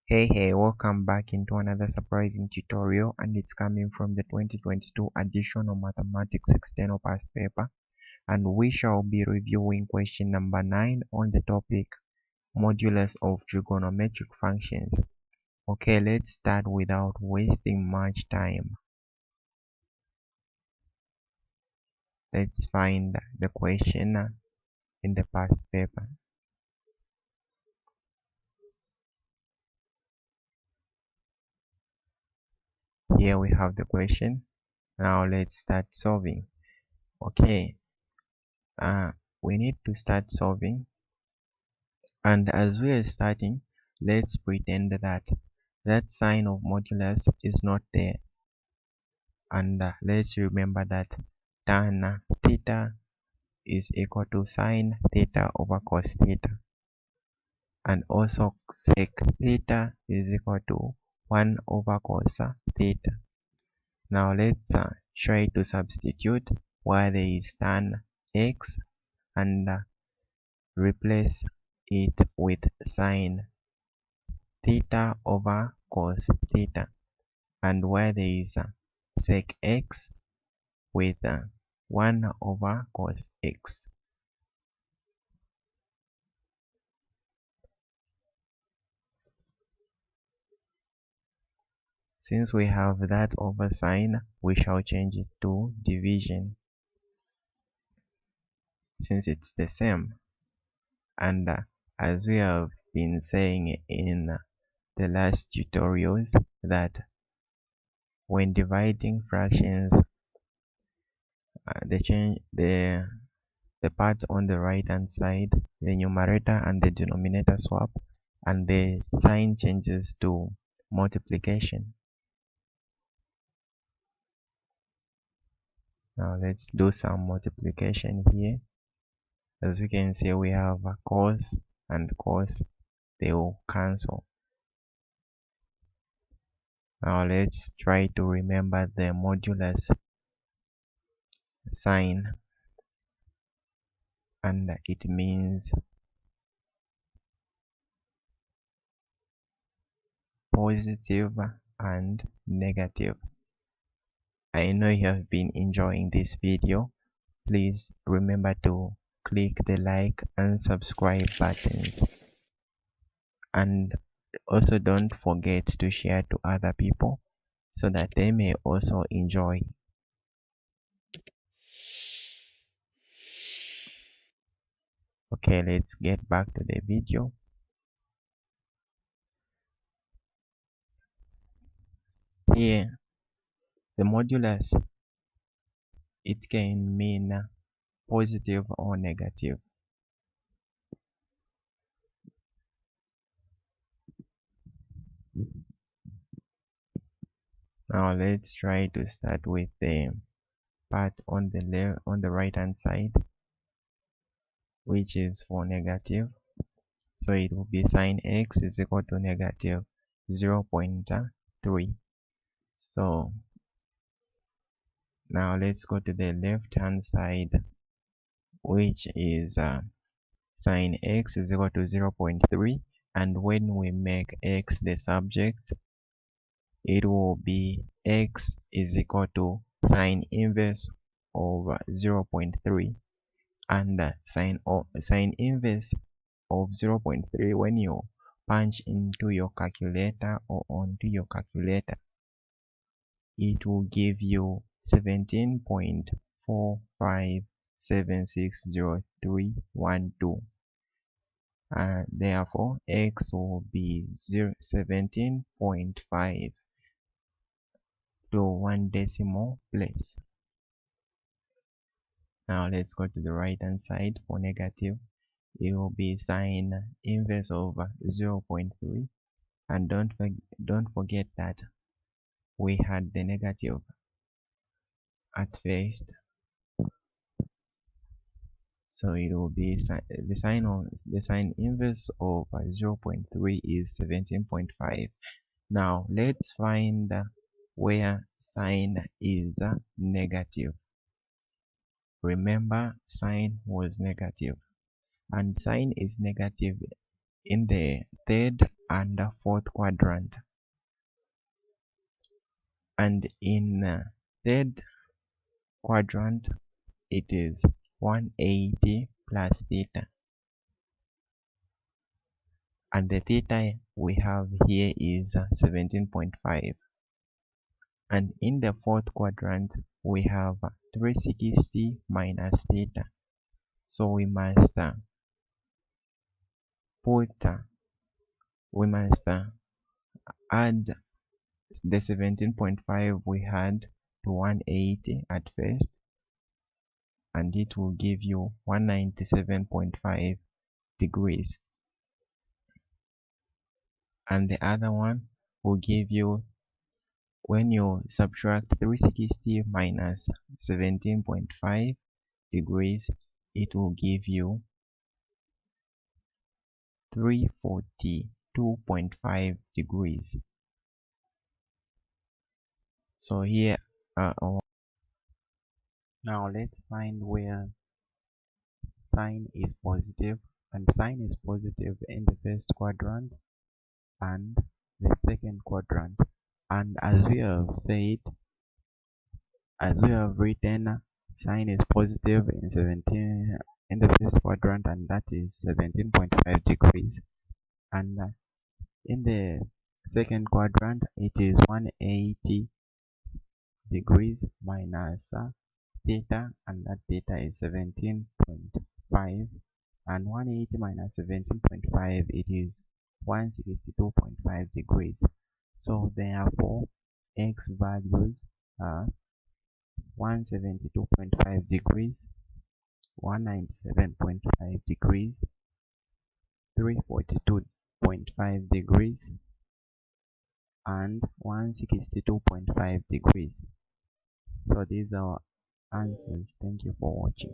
Hey, welcome back into another surprising tutorial, and it's coming from the 2022 Additional Mathematics external past paper, and we shall be reviewing question number 9 on the topic modulus of trigonometric functions. Okay, let's start without wasting much time. Let's find the question in the past paper. Here we have the question. Now let's start solving. Okay, we need to start solving, and as we are starting, let's pretend that that sign of modulus is not there, and let's remember that tan theta is equal to sine theta over cos theta, and also sec theta is equal to 1 over cos theta. Now let's try to substitute where there is tan x and replace it with sine theta over cos theta, and where there is sec x with 1 over cos x. Since we have that over sign, we shall change it to division, since it's the same. And as we have been saying in the last tutorials, that when dividing fractions, the part on the right hand side, the numerator and the denominator swap, and the sign changes to multiplication. Now let's do some multiplication here. As we can see, we have a cos and cos, they will cancel. Now let's try to remember the modulus sign, and it means positive and negative. I know you have been enjoying this video. Please remember to click the like and subscribe buttons, and also don't forget to share to other people so that they may also enjoy. Okay, let's get back to the video. Here, the modulus, it can mean positive or negative. Now let's try to start with the part on the right hand side, which is for negative. So it will be sine x is equal to negative 0.3. So now let's go to the left hand side, which is sine x is equal to 0.3, and when we make x the subject, it will be x is equal to sine inverse of 0.3, and sine inverse of 0.3, when you punch into your calculator or onto your calculator, it will give you 17.45760312. Therefore x will be 17.5 to 1 decimal place. Now let's go to the right hand side. For negative, it will be sine inverse of 0.3, and don't forget that we had the negative at first, so it will be the sine inverse of 0.3 is 17.5. Now let's find where sine is negative. Remember, sine was negative, and sine is negative in the third and fourth quadrant, and in third quadrant it is 180 plus theta, and the theta we have here is 17.5. And in the fourth quadrant we have 360 minus theta, so we must add the 17.5 we had to 180 at first, and it will give you 197.5 degrees, and the other one will give you, when you subtract 360 minus 17.5 degrees, it will give you 342.5 degrees. So here now let's find where sine is positive, and sine is positive in the first quadrant and the second quadrant. And as we have written, sine is positive in the first quadrant, and that is 17.5 degrees, and in the second quadrant it is 180 degrees minus theta, and that theta is 17.5, and 180 minus 17.5, it is 162.5 degrees. So therefore x values are 172.5 degrees, 197.5 degrees, 342.5 degrees, and 162.5 degrees. So these are our answers. Thank you for watching.